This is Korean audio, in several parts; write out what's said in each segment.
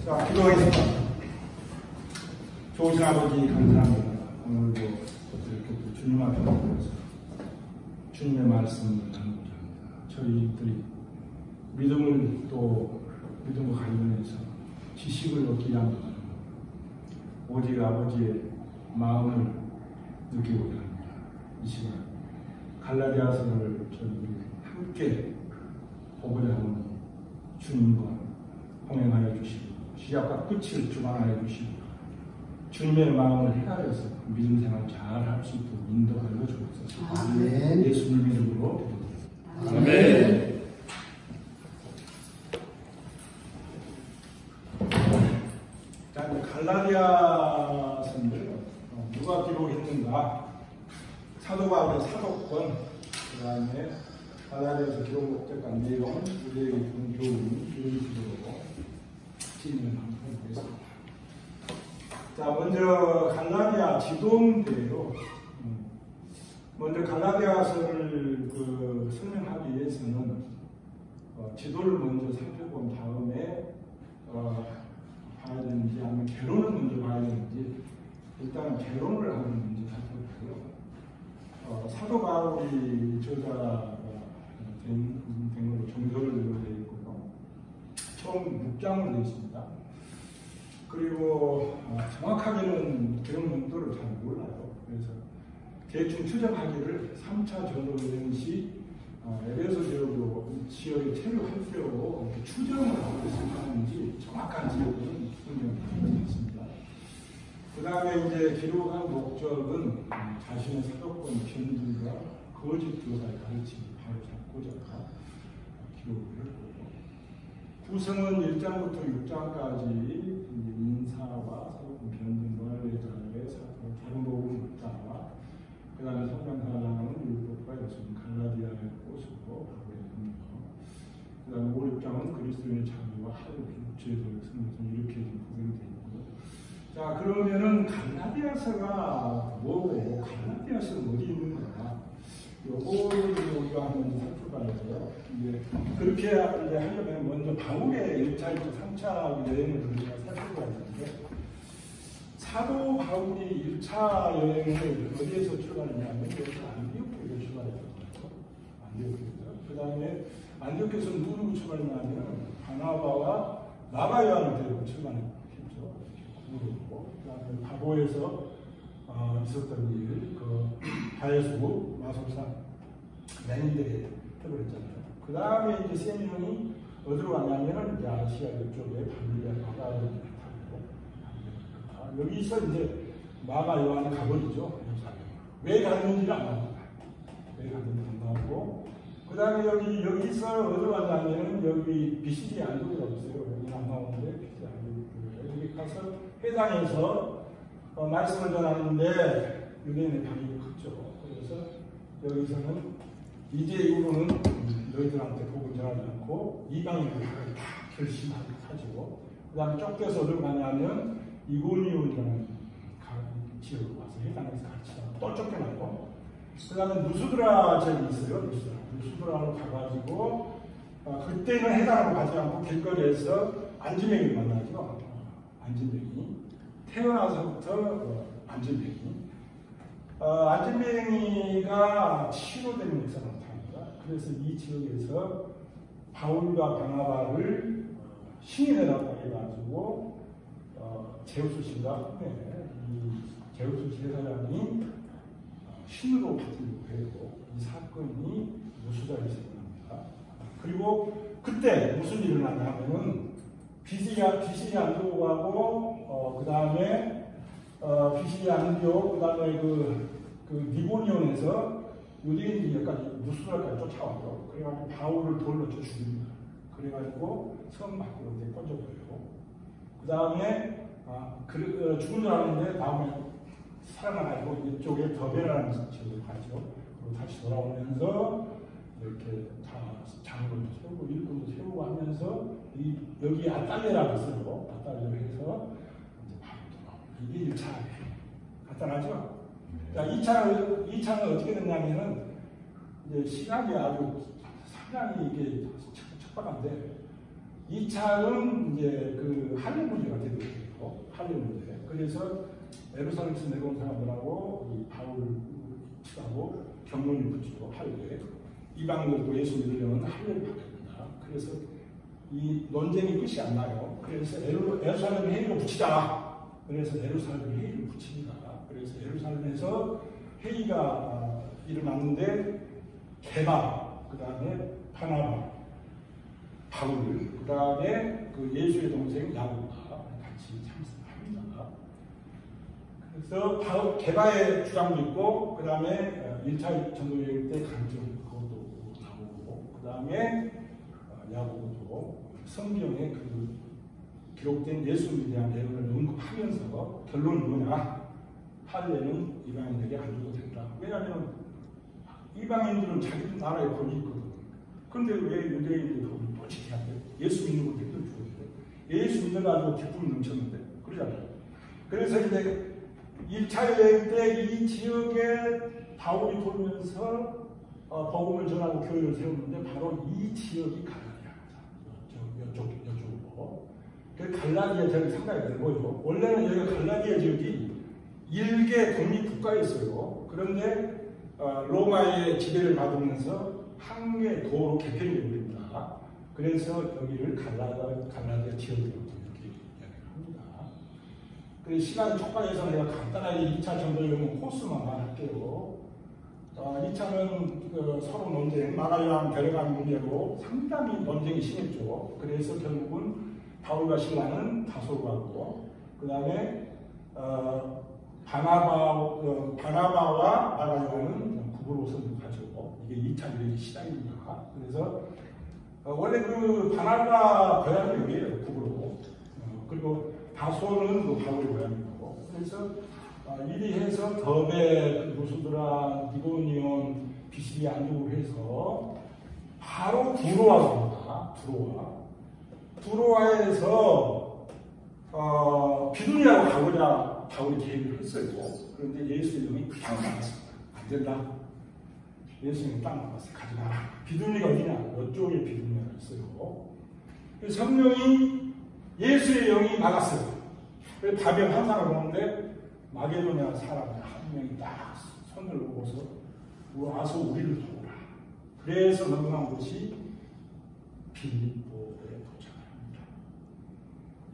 자, 기도하겠습니다. 좋으신 아버지 감사합니다. 오늘도 이렇게 또 주님 앞에 나와서 주님의 말씀을 나누고자 합니다. 저희들이 믿음과 관련해서 지식을 얻기 위함보다는 오직 아버지의 마음을 느끼고자 합니다. 이 시간 갈라디아서를 저희들이 함께 보고자 하는 주님과 동행하여 주시고 시작과 끝을 주관하여 주시고 주님의 마음을 헤아려서 믿음 생활 잘 할 수 있도록 인도하여 주옵소서. 아멘. 예수님 이름으로 기도드립니다. 아멘. 자, 이제 갈라디아서인데요. 누가 기록했는가? 사도 바울의 사도권, 그 다음에 갈라디아서 기록 목적과 내용, 우리에게 준 교훈, 이런 식으로 진행을 한번 해보겠습니다. 자, 먼저 갈라디아 지도인데요. 먼저 갈라디아서를 설명하기 위해서는 지도를 먼저 살펴본 다음에 봐야 되는지 아니면 개론을 먼저 봐야 되는지 일단 개론을 한번 먼저 살펴보고요. 사도 바울이 저자가 된 걸로 정설을 되어 있고요. 처음 6장으로 되어 있습니다. 그리고 정확하게는 그런 문도를 잘 몰라요. 그래서 대충 추정하기를 3차 전도여행 시 에베소 지역의 체류할수록 추정을 하고 있었는지 정확한 지역은 분명히 있습니다. 그 다음에 이제 기록한 목적은 자신의 사도권 변질과 거짓 교사의 가르침을 바로잡고자 기록을 했고, 구성은 1장부터 6장까지 인사와 사도권 변증과 레자의 작은 복음 6장과 그 다음에 성경사랑은 율법과 예수님 갈라디아의 꽃으로 바울의 능력, 그 다음에 5, 6장은 그리스도인의 자유와 하루 죄도의 승리선 이렇게 구성이 되어 있고요. 자, 그러면은 갈라디아서가 뭐고 갈라디아서는 어디 있는 거야? 요거를 우리가 한번 살펴봐야죠. 그렇게 이제 하려면 먼저 바울의 1차부터 3차 여행을 우리가 살펴봐야 되는데, 사도 바울이 1차 여행을 어디에서 출발했냐면 여기서 안디옥에서 출발했거든요. 안디옥에서. 그 다음에 안디옥에서 누구로 출발했냐면 바나바와 마가 요한을 데리고 출발했죠. 그리고 그 다음에 바보에서 있었던 일, 바에서 마술사 매니들이 해버렸잖아요. 그 다음에 이제 세 명이 어디로 갔냐면 이제 아시아 이쪽에 발리아 바다를 타고 여기서 이제 마가 요한이 가버리죠. 왜 갔는지는 안 나옵니다. 왜 갔는지 안 나오고, 그 다음에 여기서 어디로 갔냐면 여기 비시디 안독이라고 있어요. 여기는 안 나오는데 비시디 안독이 여기 가서 회당에서 말씀을 전하는데 유대인의 반응이 컸죠. 그래서 여기서는 이제 이후로는 너희들한테 복음 전하지 않고 이방인들을 다 결심하죠. 그 다음에 쫓겨서 어디로 가냐면 이고니온이라는 지역으로 와서 회당에서 가르치다가 또 쫓겨나고, 그 다음에 누스드라 지역이 있어요. 누스드라로 가가지고 그때는 회당으로 가지 않고 길거리에서 안지맹이를 만나죠. 안지맹이 태어나서부터 안지맹이 안지맹이가 치료되는 역사가 나타납니다. 그래서 이 지역에서 바울과 바나바를 신인이라고 해가지고 제우스 씨가 후에 이 제우스 제사장이 신으로 바뀌고 했고, 이 사건이 누스드라에서 일어납니다. 그리고 그때 무슨 일이 일어나냐면은 비시디 안디옥하고 그 다음에 비시디 안디옥, 그 다음에 그 니고니온에서 유대인들이 여기까지 누스드라까지 쫓아와요. 그래가지고 바울을 돌로 쳐 죽입니다. 그래가지고 성 밖으로 이제 던져버리고, 그 다음에 죽은 줄 알았는데 다음에 살아나가지고 이쪽에 더베라는 지역을 가죠. 그리고 다시 돌아오면서 이렇게 다 장로도 세우고 일꾼도 세우고 하면서 여기 아달레라고 있어요. 아달레로 해서 이제 바로 돌아옵니다. 이게 1차 간단하죠? 자, 2차는 어떻게 됐냐면은 이제 시간이 아주 상당히 이게 척박한데 2차는 이제 그 할례 문제가 되더라고요. 할례 문제. 그래서 예루살렘에서 내려온 사람들하고 이 바울하고 경론을 붙이고 할례. 이방인들도 예수 믿으려면 할례를 받아야 된다. 그래서 이 논쟁이 끝이 안 나요. 그래서 예루살렘 회의로 붙이자. 그래서 예루살렘 회의를 붙입니다. 그래서 예루살렘에서 회의가 일어났는데 게바, 그 다음에 바나바, 바울, 그 다음에 그 예수의 동생 야고보가 같이 참석합니다. 그래서 게바의 주장도 있고, 그 다음에 1차 전도여행 때 강정 그것도 나오고, 그 다음에 야고보도 성경에 그 기록된 예수님에 대한 내용을 언급하면서 결론이 뭐냐? 할례는 이방인에게 안 줘도 된다. 왜냐하면 이방인들은 자기 나라에 권이 있거든. 그런데 왜 유대인들이 또 지켜야 돼? 예수 믿는 걸 믿어 줘야 돼. 예수 믿어가지고 기쁨이 넘쳤는데 그러잖아요. 그래서 이제 1차 여행 때 이 지역에 바울이 돌면서 복음을 전하고 교회를 세웠는데 바로 이 지역이 갈라디아입니다. 이쪽으로. 그 갈라디아 지역이 상당히 넓어요. 원래는 여기가 갈라디아 지역이 일개 독립국가였어요. 그런데 로마의 지배를 받으면서 한 개 도로 개편이 됩니다. 그래서 여기를 갈라디아 지역이라고 이렇게 이야기를 합니다. 그래서 시간 촉박해서 내가 간단하게 2차 전도여행 코스만 할게요. 2차는 서로 논쟁, 마가리랑 데려가는 문제로 상당히 논쟁이 심했죠. 그래서 결국은 바울과 실라는 다소로 가고, 그 다음에 바나바와 마가리는 구브로서 가죠. 이게 2차 여행의 시작입니다. 그래서 원래 그 바나바 고향이 여기에요, 구브로. 그리고 다소는 그 바울의 고향이고. 그래서 이리 해서 더베, 루스드라, 니고니온, 비시리 안쪽으로 해서 바로 두로아입니다. 두로아에서 비두니아로 가고자 바울이 계획을 했어요. 그런데 예수의 영이 그냥 나갔습니다. 안 된다. 예수님이 딱 나갔어요. 가지 마라. 비두니가 어디냐? 이쪽에 비두니아가 있어요. 성령이 예수의 영이 나갔어요. 그래서 밤에 환상을 보는데 마게도냐 사람 한 명이 딱 손을 보고서 와서 우리를 도우라. 그래서 넘어간 곳이 빌립보에 도착합니다.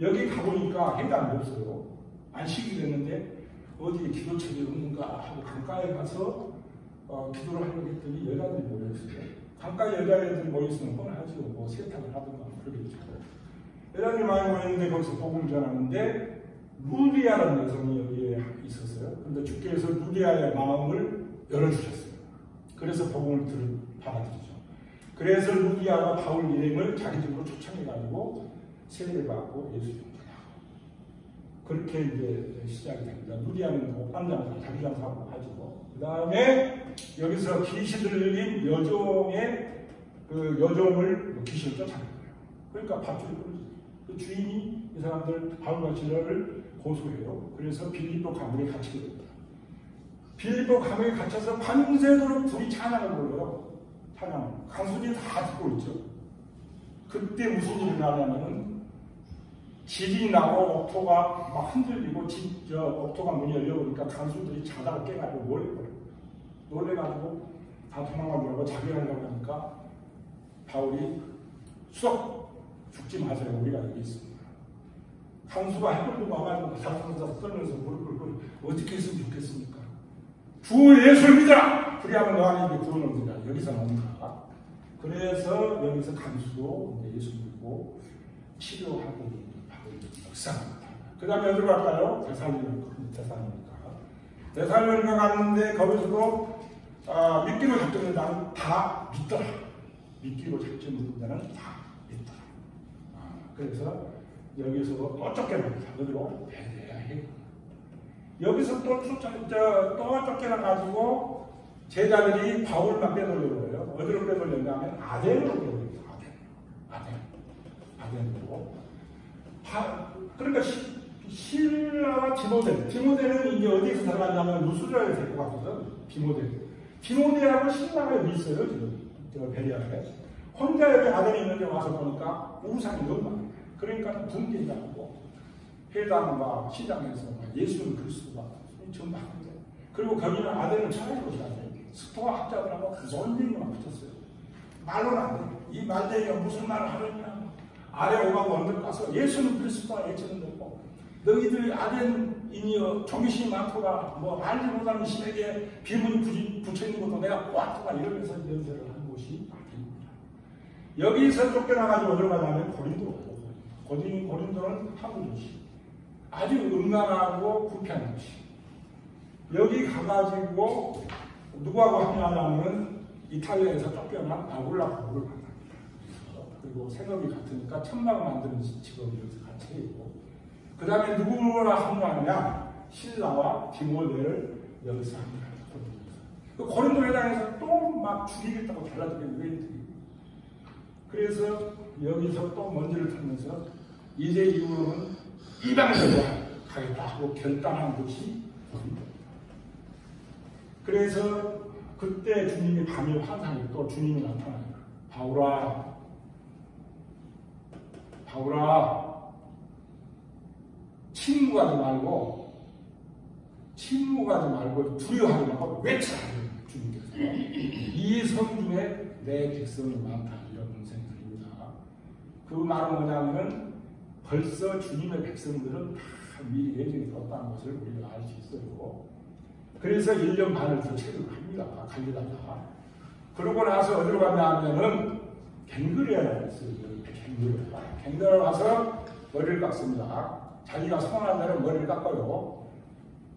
여기 가보니까 해당이 없어요. 안식이 됐는데 어디에 기도책이 없는가 하고 강가에 가서 기도를 하려고 했더니 여자들이 모여있어요. 강가에 여자애들이 모여있으면 뻔하죠. 뭐 세탁을 하든가 그러겠죠. 여자들이 많이 모였는데 거기서 복음을 전하는데 루디아라는 여성이 여기에 있었어요. 그런데 주께서 루디아의 마음을 열어주셨어요. 그래서 복음을 받아들이죠. 그래서 루디아가 바울 일행을 자기 집으로 초청해가지고 세례를 받고 예수 믿고 그렇게 이제 시작이 됩니다. 루디아는 옥반장, 자기장사하고 하죠. 그 다음에 여기서 귀신 들린 여종을 귀신을 쫓아낸 거예요. 그러니까 밧줄이 끊어지죠. 그 주인이 이 사람들 바울과 실라를 고소해요. 그래서 빌립보 감옥에 갇히게 됩니다. 빌립보 감옥에 갇혀서 밤새도록 둘이 찬양을 불러요. 찬양. 간수들이 다 듣고 있죠. 그때 무슨 일이 나냐면은 지진이 나고 옥토가 막 흔들리고 옥토가 문이 열려보니까 간수들이 자다가 깨가지고 놀래가지고 다 도망가려고 자결하려고 하니까 바울이 쏙 죽지 마세요. 우리가 여기 있습니다. 간수가 해보려고 와가지고 사사사 떨면서 무릎을 꿇고 어떻게 했으면 좋겠습니까? 주 예수를 믿어라! 그리하면 너 안에 구원을 얻으라. 여기서 나옵니다. 그래서 여기서 간수도 예수 믿고 치료하고 바울이 역사합니다. 그 다음에 어디로 갈까요? 데살로니가 갔는데 거기서도 믿기로 작정된 자는 다 믿더라. 믿기로 작정된 자는 다 믿더라. 그래서 여기서 또 쫓겨납니다. 어디로? 베레아에. 여기서 또 쫓겨나가지고 제자들이 바울만 빼돌려고 해요. 어디로 빼돌렸냐면 아덴으로 빼돌립니다. 아덴으로. 그러니까 실라와 디모데는 이제 어디에서 들어갔냐면 루스드라에 데리고 갔거든. 디모데하고 실라가 여기 있어요. 지금 베레아에. 혼자 여기 아덴에 있는데 와서 보니까 우상이 너무 많아요. 그러니까 붕괴가 하고 회당과 시장에서 예수는 그리스도가 전부 합니다. 그리고 거기는 아덴은 천하의 곳이 아니에요. 스토아 학자들하고 논쟁이만 붙었어요. 말로는 안 돼요. 이 말대기가 무슨 말을 하느냐. 아래 오가고 언덕 가서 예수는 그리스도가 예치는 되고 너희들이 아덴인이여 종이신이 많도다 뭐 알지 못하는 신에게 비문이 붙여있는 것도 내가 꼬았도다 이러면서 연설을 한 곳이 아덴입니다. 여기서 쫓겨나가지고 어디로 가냐면 고린도로 가요. 고린도는 한국 도시. 아주 음란하고 불쾌한 도시. 여기 가가지고 누구하고 합류하냐면 이탈리아에서 쫓겨난 아굴라포를 만납니다. 그리고 생업이 같으니까 천막을 만드는 직업이 여기서 같이 있고 그 다음에 누구랑 합류하느냐 신라와 디모데를 여기서 합류합니다. 그 고린도 회당에서 또 막 죽이겠다고 달라지는 유엔들이 그래서 여기서 또 먼지를 타면서 이제 이후로는 이방으로 가겠다 하고 결단한 곳이 고린도입니다. 그래서 그때 주님이 밤에 환상이 또 주님이 나타나요. 바울아 침묵하지 말고 두려워하지 말고 외쳐라. 주님께서 이 성중에 내 백성이 많다 이런 문생이 드립니다. 그 말은 뭐냐면은 벌써 주님의 백성들은 다 미리 예정이 되었다는 것을 우리가 알 수 있어요. 그래서 1년 반을 더 체류를 합니다. 갈리다가. 그러고 나서 어디로 갔냐면은 갱그레아라고 있어요. 갱그레아 와서 머리를 깎습니다. 자기가 성한 대로 머리를 깎아요.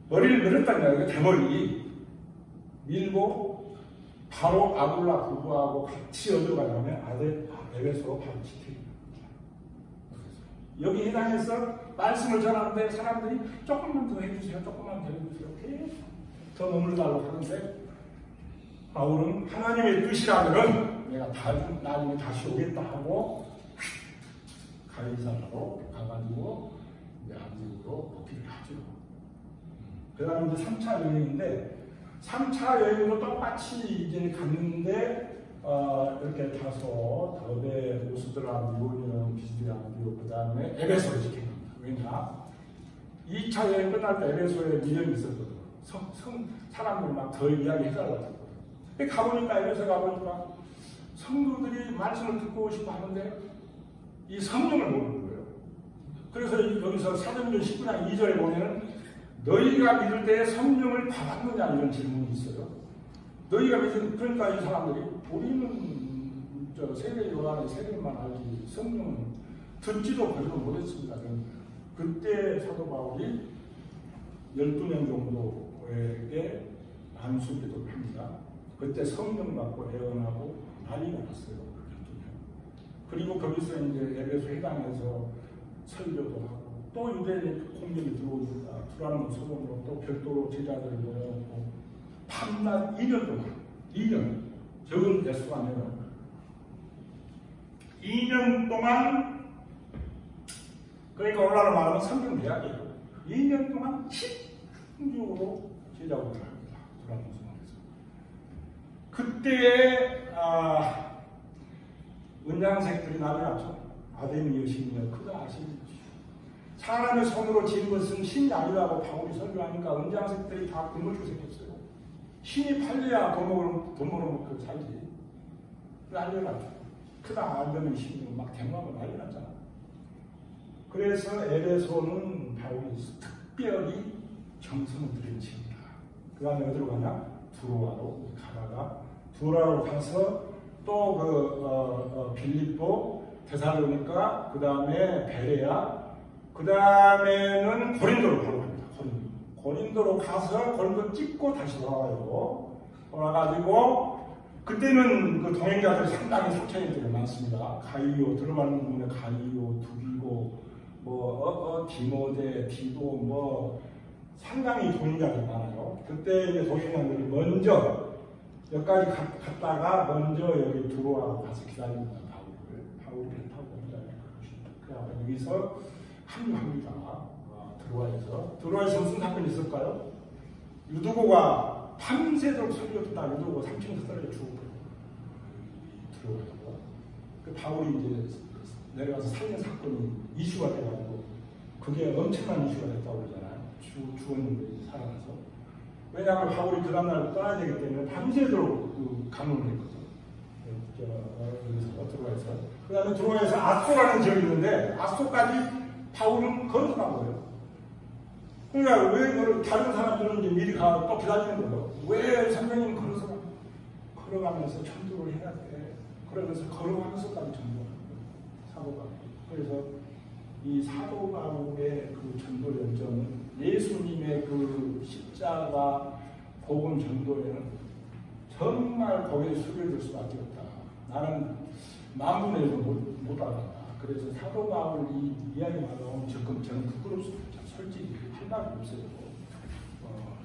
머리를 밀었다는 거예요. 대머리 밀고 바로 아굴라 부부하고 같이 어디로 가냐면 에베소로 바로 지켜입니다. 여기 해당해서 말씀을 전하는데 사람들이 조금만 더 해주세요. 조금만 더 해주세요. 계속 더 머물달라고 하는데 바울은 하나님의 뜻이라면 내가 나중에 다시 오겠다 하고 가이사라로 가가지고 안디옥으로 복귀를 하죠. 그 다음에 이제 3차 여행인데 3차 여행으로 똑같이 이제 갔는데 이렇게 타서 더베, 오스드라, 리오니온, 비스디아, 안디옥 그 다음에 에베소를 지킵니다. 왜냐? 2차 여행 끝날 때 에베소에 미련이 있었거든요. 사람들 막 더 이야기해달라고 했거든요. 가보니까 에베소 가보니까 성도들이 말씀을 듣고 싶어 하는데 이 성령을 모르는 거예요. 그래서 여기서 사도행전 19장 2절에 보면은 너희가 믿을 때 성령을 받았느냐 이런 질문이 있어요. 너희가 믿을 그러니까 이 사람들이 우리는 저 세례 요한의 세례만 알지 성령은 듣지도 보지도 못했습니다. 그때 사도 바울이 12명 정도에게 안수기도를 합니다. 그때 성령 받고 예언하고 난리가 났어요. 그리고 거기서 이제 에베소 회당에서 설교도 하고 또 유대인 공격이 들어오니까 불안한 소문으로 또 별도로 제자들을 모여놓고 밤낮 2년 동안 2년 적은 대수가 아니라 2년 동안 그러니까 오늘날 말하면 성경 대학이에요. 2년 동안 집중적으로 제자들을 합니다. 불안한 소문에서 그때에 은장색들이 난리 났죠. 아덴이여 신이여 크다 하시니 사람의 손으로 지은 것은 신이 아니라고 바울이 설교하니까 은장색들이 다 굶어죽게 생겼어요. 신이 팔려야 돈 벌어먹고 살지. 난리 났죠. 크다 알려면 신이 막 대모하고 난리 났잖아. 그래서 에베소는 바울이 특별히 정성을 들인 지입니다. 그 다음에 어디로 가냐? 두로아로 가다가 두로아로 가서 또 빌립보, 데살로니가, 그 다음에 베레아, 그 다음에는 고린도로 바로 갑니다. 고린도로 가서 고린도 찍고 다시 돌아와요. 돌아가지고 그때는 그 동행자들이 상당히 사천인들이 많습니다. 가이오 들어가는 분에 가이오, 두기고, 디모데, 디도 상당히 동행자들이 많아요. 그때 이제 동행자들이 먼저 여기까지 갔다가 먼저 여기 들어와서 가서 기다립니다. 바울을 배 타고 기다립니다. 여기서 합류합니다. 들어와서 무슨 사건이 있을까요? 유두고가 밤새도록 설교 듣다 유두고 3층에서 떨어져 죽었거든요. 들어와서 그 바울이 이제 내려가서 살인 사건이 이슈가 돼가지고 그게 엄청난 이슈가 됐다고 그러잖아요. 죽었는데 살아나서. 왜냐하면 바울이 그 다음날 떠나야 되기 때문에 밤새도록 그 강론을 했거든. 여기서 들어가서. 그 다음에 들어가서 아소라는 지역이 있는데 아소까지 바울은 걸어서 간 거예요. 그러니까 왜 다른 사람들은 이제 미리 가 또 기다리는 거예요. 왜 선생님 걸어가면서 전도를 해야 돼? 그러면서 걸어가면서까지 전도를 하는 거예요. 사도 바울. 그래서 이 사도 바울의 그 전도 열정은 예수님의 그 십자가 복음 전도에는 정말 거기에 숙여질 수밖에 없다. 나는 만분의 1도 못 알아간다. 그래서 사도 바울 이 이야기만 나오면 저는 부끄럽습니다. 솔직히 할 말이 없어요.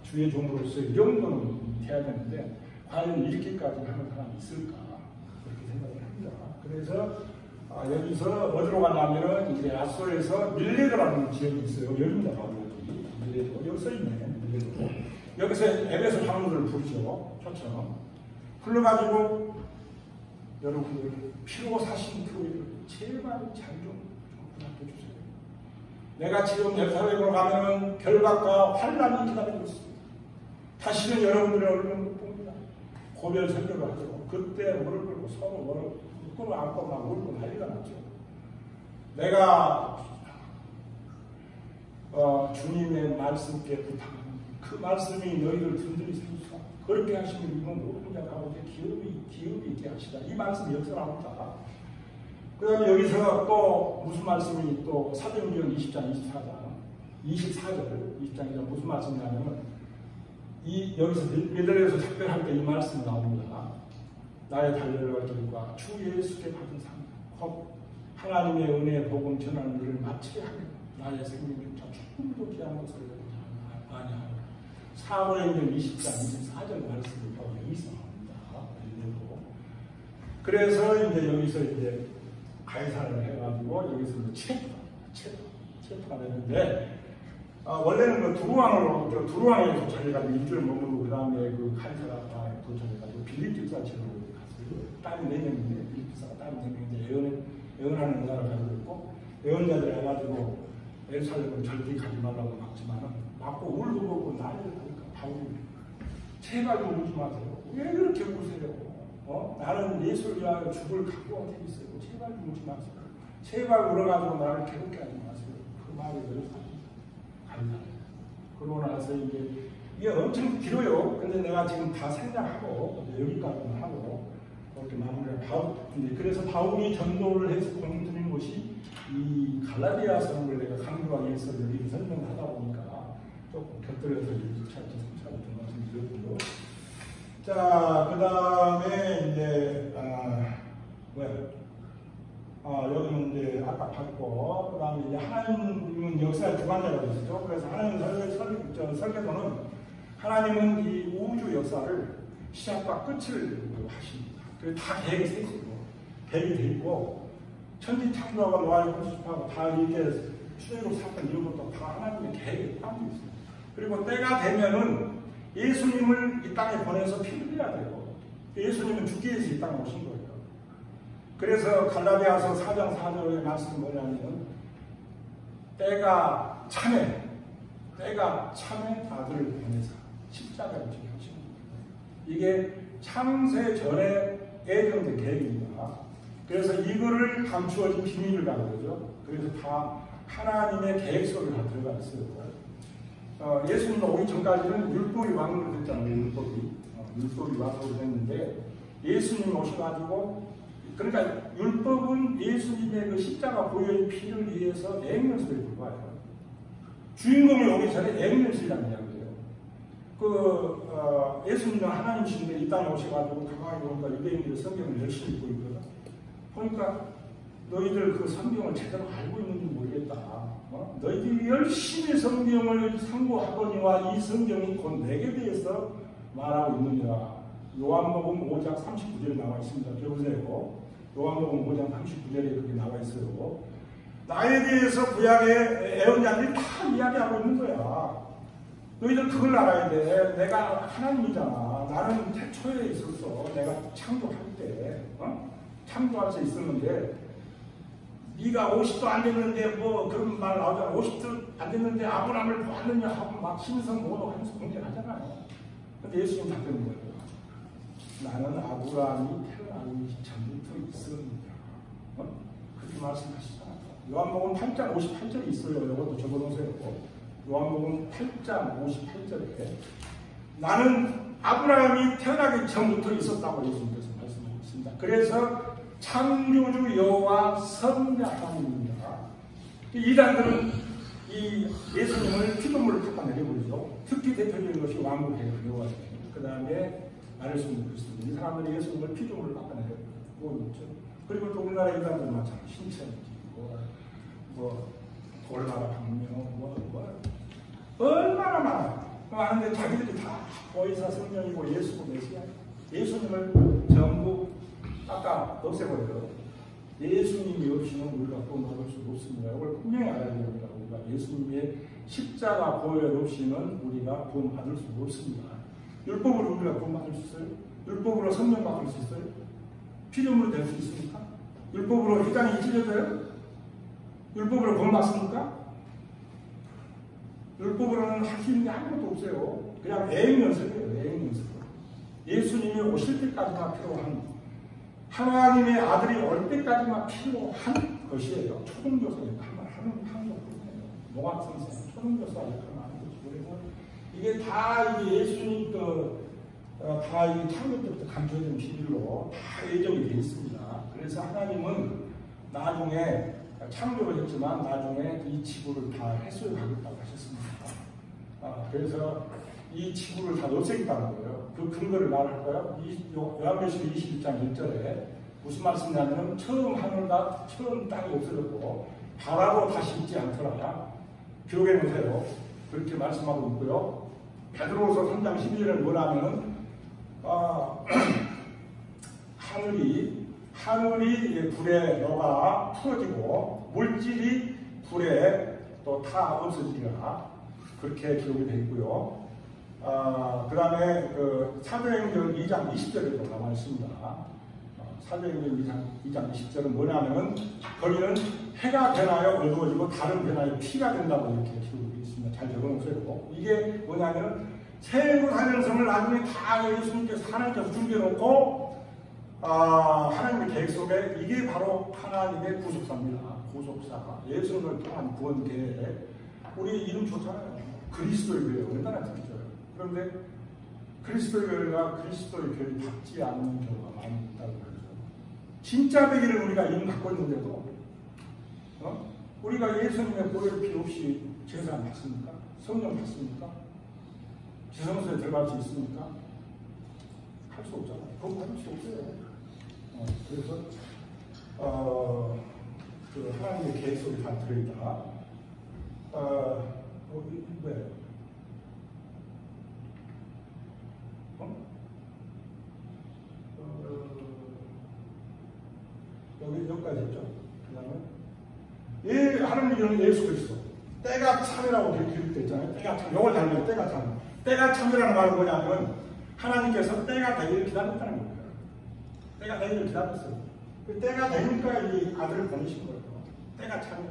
주의 종으로서 이 정도는 돼야 되는데 과연 이렇게까지 하는 사람이 있을까 그렇게 생각을 합니다. 그래서 여기서 어디로 가냐면은 이제 아소에서 밀레도라는 지역이 있어요. 여기입니다. 바로 여기 밀레도 여기 써있네. 밀레도 여기서 에베소 장로들을 부르죠. 초청 불러가지고 여러분들 피로 사신 교회를 제발 잘좀 부탁해주세요. 내가 지금 예루살렘으로 가면은 결박과 환란이 기다리고 있습니다. 다시는 여러분들의 얼굴을 못 봅니다. 고별 설교를 하죠. 그때 무릎 꿇고 서로 무릎 안고 막 울고 난리가 났죠. 내가 주님의 말씀께 부탁합니다. 그 말씀이 너희들 든든히 세우사. 그렇게 하시면 이건 모든 자 가운데 기업이 있게 하시다. 이 말씀이 여기서 나옵니다. 그 다음에 여기서 또 무슨 말씀이 또 사도행전 20장 24절 무슨 말씀이냐면 여기서 베드로에서 작별할 때 이 말씀이 나옵니다. 나의 달려갈 길과 주 예수께 받은 상, 곧 하나님의 은혜의 복음 전하는 일을 마치게 하며 나의 생명조차 죽음도 귀한 것을 많이 하고 사도행전 20장 24절 말씀이 바로 여기서 나옵니다. 그래서 이제 여기서 이제 가이사를 해가지고 여기서 이제 체포가 되는데 원래는 두루왕에 도착해가지고 일주일 머무르고 그 다음에 그 가이사라에 도착해가지고 빌립기사 지역으로 갔어요. 딸이 4명인데 빌립기사가 딸이 4명인데 예언하는 여자를 가지고 있고 예언자들 해가지고 예루살렘을 절대 가지 말라고 막지만은 막고 울고 난리를 하니까 바울이 제발 좀 울지 마세요. 왜 그렇게 우세요? 나는 예수를 위하여 죽을 각오가 되어 있어요. 제발 좀 울지 마세요. 제발 울어가지고 나를 괴롭게 하지 마세요. 그 말이 그렇습니다. 그러고 나서 이게 엄청 길어요. 근데 내가 지금 다 생략하고 여기까지만 하고 그렇게 마무리를 하고 그래서 바울이 전도를 해서 공드린 곳이 이 갈라디아 성을 내가 강조하기 위해서 여기 설명하다 보니까 조금 곁들여서 2차지 3차지 좀 말씀드렸고요. 자, 그 다음에 이제 여기는 이제 아까 봤고, 그 다음에 이제 하나님은 역사의 주관자라고 했었죠. 그래서 하나님 설계도는 하나님은 이 우주 역사를 시작과 끝을 하십니다. 그래서 다 계획이 돼 있어요. 계획이 돼 있고, 천지 창조하고 노아의 건축하고 다 이렇게 출애굽 사건 이런 것도 다 하나님의 계획에 담겨 있어요. 그리고 때가 되면은 예수님을 이 땅에 보내서 피를 흘려야 돼요. 예수님은 죽기 위해서 이 땅에 오신 거예요. 그래서 갈라디아서 4장 4절의 말씀이 뭐냐면 때가 참에 아들을 보내서 십자가에 죽이신 겁니다. 이게 창세 전에 예정된 계획입니다. 그래서 이거를 감추어진 비밀을 가는 거죠. 그래서 다 하나님의 계획 속에 다 들어가 있어요. 예수님 오기 전까지는 율법이 왕으로 됐잖아요. 율법이 왕으로 됐는데 예수님 오셔가지고 그러니까 율법은 예수님의 그 십자가 보혈의 피를 위해서 맹렬술에 불과해요. 주인공이 오기 전에 맹렬술이라는 이야기예요. 예수님은 하나님이신데 이 땅에 오셔가지고 가까이 오니까 유대인들이 성경을 열심히 읽고 있거든. 보니까 너희들 그 성경을 제대로 알고 있는지 모르겠다. 너희들이 열심히 성경을 상고하거니와 이 성경이 곧 내게 대해서 말하고 있느니라. 요한복음 5장 39절에 나와 있습니다. 들어보세요. 요한복음 5장 39절에 그렇게 나와 있어요. 나에 대해서 구약의 애언자들이 다 이야기하고 있는 거야. 너희들 그걸 알아야 돼. 내가 하나님이잖아. 나는 태초에 있었어. 내가 창조할 때. 창조할 수 있었는데 네가 50도 안 됐는데 뭐 그런 말 나오잖아. 50도 안 됐는데 아브라함을 보았느냐 하고 막 신성 모독 하면서 공격하잖아요. 근데 예수님 답변은 거예요. 나는 아브라함이 태어나기 전부터 있었느냐. 그렇게 말씀하시잖아요. 요한복음 8장 58절이 있어요. 이것도 적어놓으세요. 요한복음 8장 58절에 나는 아브라함이 태어나기 전부터 있었다고 예수님께서 말씀하셨습니다. 그래서 창조주 여호와 선대 하나님입니다. 이단들은 이 예수님을 피조물을 갖다 내려버리죠. 특히 대표적인 것이 왕국이에요. 여호와입니다. 그 다음에 나를수는 그리스도. 이 사람들이 예수님을 피조물을 갖다 내려버리죠. 그리고 또 우리나라 이단들은 마찬가지로 신천지, 돌나라 방명, 얼마나 많아요. 많은데 자기들이 다 보이사 성령이고 예수고 메시아. 예수님을 전부 아까 없애버려요. 예수님이 없이는 우리가 구원받을 수 없습니다. 이걸 분명히 알아야 됩니다. 우리가 예수님의 십자가 보혈 없이는 우리가 구원받을 수 없습니다. 율법으로 우리가 구원받을 수 있어요? 율법으로 성령 받을 수 있어요? 피조물이 될 수 있습니까? 율법으로 휘장이 찢어져요? 율법으로 구원받습니까? 율법으로는 할 수 있는 게 아무것도 없어요. 그냥 애행 연습이에요. 애행 연습. 예수님이 오실 때까지가 필요한, 하나님의 아들이 올 때까지만 필요한 것이에요. 초등교사 역할만 하는 것뿐이에요. 농학선생, 초등교사 역할만 하는 것이고. 그래서 이게 다 이게 예수님 다 이 창조 때부터 감춰진 비밀로 다 예정이 되어 있습니다. 그래서 하나님은 나중에 창조를 했지만 나중에 이 지구를 다 해소하겠다고 하셨습니다. 그래서 이 지구를 다 없애겠다는 거예요. 그 근거를 말할까요? 요한계시록 21장 1절에 무슨 말씀이냐면 처음 하늘과 처음 땅이 없어졌고 바다도 다시 있지 않더라. 기록해 놓으세요. 그렇게 말씀하고 있고요. 베드로후서 3장 12절은 뭐냐면 하늘이 불에 녹아 풀어지고 물질이 불에 또 타 없어지리라. 그렇게 기록이 되어 있고요. 그 다음에 사도행전 2장 20절에도 나와 있습니다. 사도행전 2장 20절은 뭐냐면 거기는 해가 변하여 어두워지고 달은 변하여 피가 된다고 이렇게 기록이 되어 있습니다. 잘 적어놓으세요. 이게 뭐냐면 세계사는 성을 나중에 다 예수님께서 하나님께서 준비해놓고 하나님의 계획 속에 이게 바로 하나님의 구속사입니다. 구속사가 예수님을 통한 구원 계획. 우리 이름 좋잖아요. 그리스도의 교회 얼마나 듣죠. 그런데 그리스도의 교회가 그리스도의 교회를 받지 않는 경우가 많이 있다고 그러죠. 진짜 되기를 우리가 이름 갖고 있는데도 우리가 예수님의 보혈 필요 없이 제사 안 받습니까? 성령 받습니까? 지성소에 들어갈 수 있습니까? 할 수 없잖아요. 그건 할 수 없어요. 그래서 하나님의 계획 속에 다 들어있다. 왜? 여기까지 했죠. 그 다음에 하나님의 예수 그리스도 때가 참이라고 기록되어 있잖아요. 때가 참, 이걸 달면 때가 참. 때가 참이라는 말은 뭐냐면 하나님께서 때가 되기를 기다렸다는 거예요. 때가 되기를 기다렸어요. 그 때가 되니까 이 아들을 보내신 거예요. 때가 참.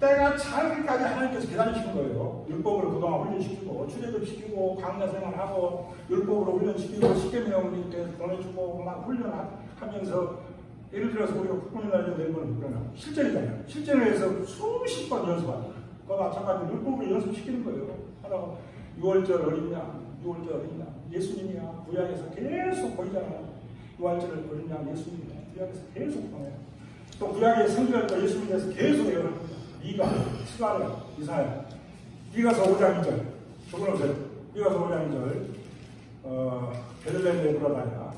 때가 차기까지 하나님께서 기다리시는 거예요. 율법으로 그동안 훈련시키고 출애굽시키고 강야생활하고 율법으로 훈련시키고 십계명을 이렇게 보내주고 막 훈련하면서 예를 들어서 우리가 국군이나 이런 건 실전이잖아요. 실전을 해서 수십 번 연습하죠. 그거 마찬가지로 율법으로 연습시키는 거예요. 하다가 6월절 어린양, 6월절 어린양, 예수님이야. 구약에서 계속 보이잖아요. 6월절 어린양, 예수님이야. 구약에서 계속 보내요. 또 구약의 성경과 예수님에 대해서 계속 외워합니다. 미가, 스가랴, 이사야. 미가서 5장 2절. 적어놓으세요. 미가서 5장 2절. 베들레헴 에브라다야.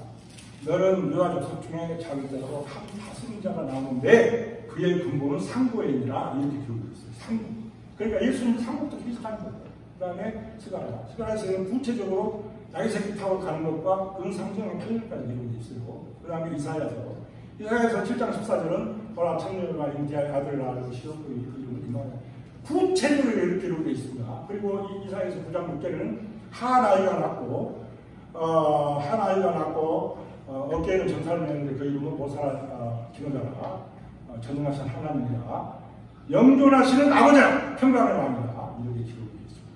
너는 유다족 섭중에 작을 때로 한 다승자가 나오는데 그의 근본은 상고에니라. 이렇게 기록되어 있어요. 상고. 그러니까 예수님 상고부터 계속하는 거예요. 그 다음에 스가랴. 스가랴에서는 구체적으로 나귀 새끼 타고 가는 것과 그 상징의 8절까지 기록되어 있어요. 그 다음에 이사야서 7장 14절은 보라 청년과 인자의 아들을 낳을 시오 그 이름을 임하여 구체적으로 이렇게 기록되어 있습니다. 그리고 이사야서 9장 6절에는 한 아이가 낳고 어깨에는 전사를 내는데 그 이름은 모사라 기노자라 전능하신 하나님이라 영존하시는 아버지라 평강의 왕이라 이렇게 기록이 있습니다.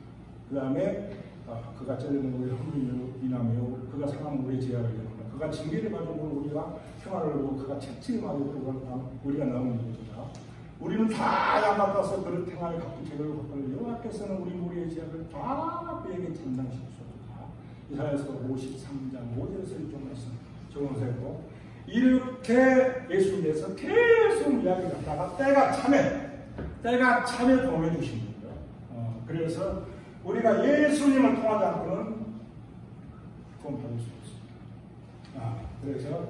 그 다음에 그가 찔리는 우리의 흠을 인하며 그가 상한 우리의 죄악을 이루며 그가 징계를 받으므로 우리가 평화를 얻고 그가 채찍을 맞으므로 우리가 나오는 것이다. 우리는 다 양같아서 그를 행하여 각기 죄를 걷고 여호와께서는 우리 무리의 죄악을 다 그에게 감당시키셨다. 이사야서 53장 5절에서 이쪽 말씀 적어놓으세요. 이렇게 예수에 대해서 계속 이야기를 하다가 때가 참에 도움해 주신 거예요. 그래서 우리가 예수님을 통하지 않고는 구원 받을 수 없습니다. 그래서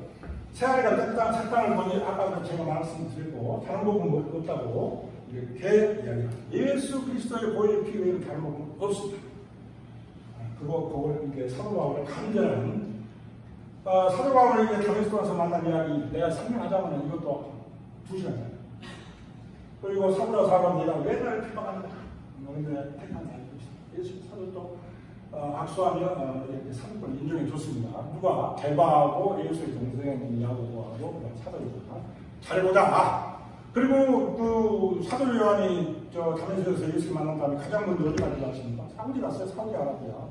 새아이가 책당을 보니 아까 제가 말씀드리고 다른 복음은 없다고 이렇게 이야기합니다. 예수 그리스도의 보혈의 피 외에는 다른 복음은 없습니다. 그걸 이렇게 사도 바울의 간절한 사도 바울이 이제 다메스코에서 만난 이야기 내가 설명하자면 이것도 2시간이에요. 그리고 사도라 사람 내가 왜 나를 핍박하는가? 너희들의 택한 자를 예수 사도도 악수하며 이렇게 사도를 인정해 줬습니다. 누가 대바하고 예수의 동생 야고보하고 사도입니다. 잘 보자. 그리고 그 사도 요한이 다메섹에서 예수 만난 다음에 가장 먼저 어디 가지 않습니까? 사우디 갔어요. 사우디아라비아.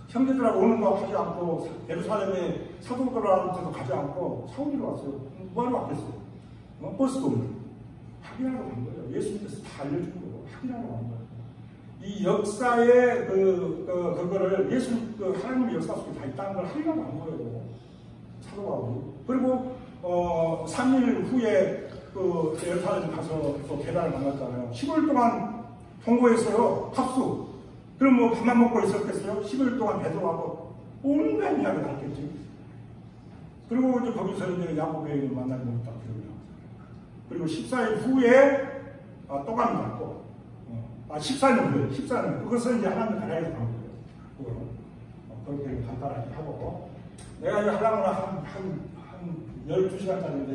형제들하고 오는 거 하지 않고 예루살렘에 사도들한테도 가지 않고 사우디로 왔어요. 뭐하러 왔겠어요? 버스도 없는. 확인하러 간 거예요. 예수님께서 다 알려준 거고 확인하러 간 거예요. 이 역사의 그거를 예수 하나님의 역사 속에 다 있다는 걸 확인하러 간 거예요. 사도하고. 그리고 3일 후에 예루살렘 가서 또 계단을 만났잖아요. 10일 동안 통고했어요. 합수. 그럼 뭐 밥만 먹고 있었겠어요? 10일 동안 배도하고 온갖 이야기 다 했겠지. 그리고 이제 거기서 이제 야고보를 만나게 됐다. 그리고 14일 후에 또 갑니다. 14년 후에, 14년. 그것은 이제 하나님 나라에서 간 거예요. 그렇게 간단하게 하고. 내가 이거 하려면 한 12시간짜리인데,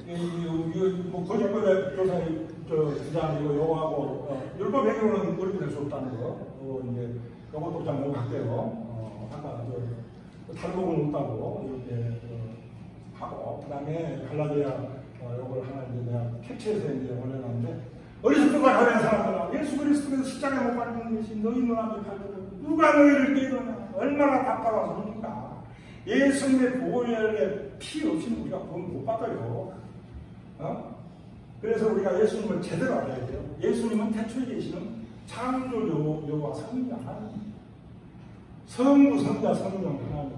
이거 뭐 거짓말에 교사님, 주장 요거하고, 율법 배경으로는 그렇게 될 수 없다는 거. 이제, 요것도 그냥 넘어갈게요. 아까 다른 부분은 없다고, 이렇게 하고. 그 다음에 갈라디아, 요걸 하나 이제 내가 캡처해서 이제 올려놨는데, 어리석은 하는 사람들아 예수 그리스도께서 십자가에 못 박힌 것이 너희 눈앞에 팔거든 누가 너희를 깨우느냐 얼마나 답답한 소리인가. 예수님의 보혈의 피 없이는 우리가 구원 못 받아요. 그래서 우리가 예수님을 제대로 알아야 돼요. 예수님은 태초에 계시는 창조 여호와 성령 하나님, 성부 성자 성령 하나님,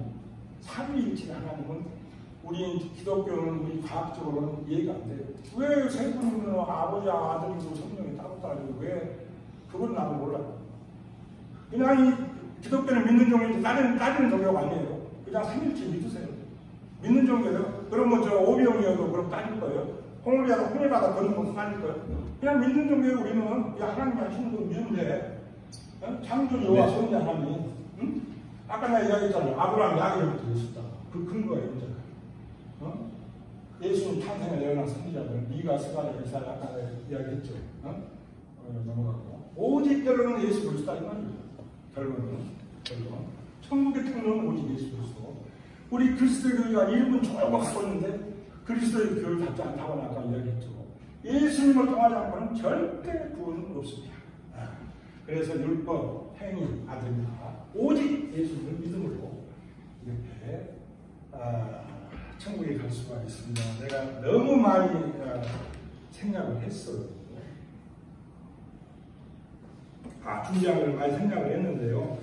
삼위일체 하나님은 우리 기독교는 우리 과학적으로는 이해가 안 돼요. 왜 세 분은 아버지, 아들이고 성령이 따로따로 왜 그건 나도 몰라요. 그냥 이 기독교는 믿는 종교인지 따지는 종교가 아니에요. 그냥 삼일체 믿으세요. 믿는 종교예요. 그러면 저 오병이어도 그럼 따질 거예요. 홍을이라도 홍해바다 그런 것도 따질 거예요. 그냥 믿는 종교예요. 우리는 그냥 하나님이 하시는 거 믿는데 창조 여호와 성자 하나님. 응? 아까 내가 이야기했잖아요. 아브라함 야곱부터 있었다. 그 근거예요. 이제. 예수님 탄생을 예언한 선지자들 미가 스가랴 이사야 아까 이야기했죠. 넘어가고 오직 결론은 예수 그리스도다 이 말이에요. 결론 천국의 통로는 오직 예수 그리스도. 우리 그리스도의 교회가 이름은 좋은 거 갖고 있는데 그리스도의 교회를 갖지 않다고 아까 이야기했죠. 예수님을 통하지 않고는 절대 구원은 없습니다. 그래서 율법, 행위, 아들입니다. 오직 예수님을 믿음으로 이렇게 천국에 갈 수가 있습니다. 내가 너무 많이 생각을 했어요. 준비한 걸 많이 생각을 했는데요.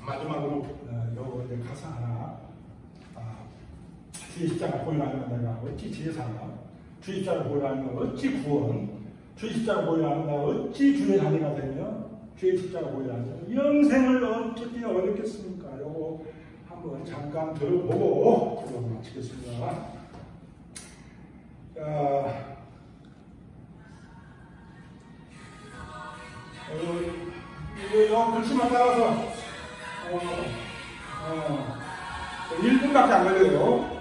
마지막으로 요거 이제 가사 하나. 주의 십자가 보혈하면 내가 어찌 제사나, 주의 십자가 보혈하면 어찌 구원, 주의 십자가 보혈하면 내가 어찌 주의 자녀가 되며, 주의 십자가 보혈하면 영생을 어찌 얻겠습니까? 요거 한번 잠깐 들어보고 기도 마치겠습니다. 이거 글씨만 따라서 1분밖에 안 걸려요.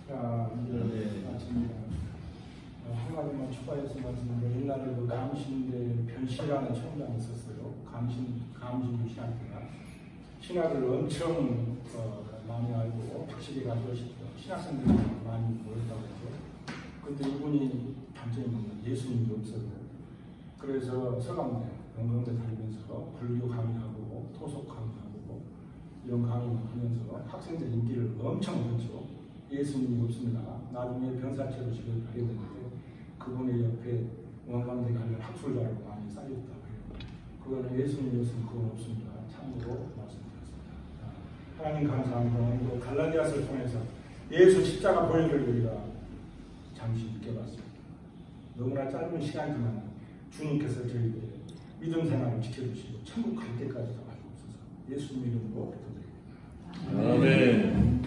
자, 이제 마칩니다. 한 가지만 추가해서 말씀드리면 옛날에 그 감신대 변시라는 총장이 있었어요. 감신주 신학교가 신학을 엄청 많이 알고 확실히 가지고 신학생들이 많이 모였다고 해서 근데 이분이 단점이 뭐냐면 예수님이 없어요. 그래서 서강대, 영광대 다니면서 불교 강의하고 토속 강의하고 이런 강의를 하면서 학생들 인기를 엄청 얻었죠. 예수님이 없습니다. 나중에 병사체로 집을 가게 되는데 그분의 옆에 원광대 관련 학술자로 많이 쌓였다고 해요. 그거는 예수님이 없으면 그건 없습니다. 참고로 말씀드렸습니다. 하나님 감사합니다. 또 갈라디아서를 통해서 예수 십자가 보혈을 우리가 잠시 느껴봤습니다. 너무나 짧은 시간이지만 주님께서 저희에게 믿음 생활을 지켜주시고 천국 갈 때까지 도와주옵소서. 예수님 이름으로 기도드립니다. 아멘.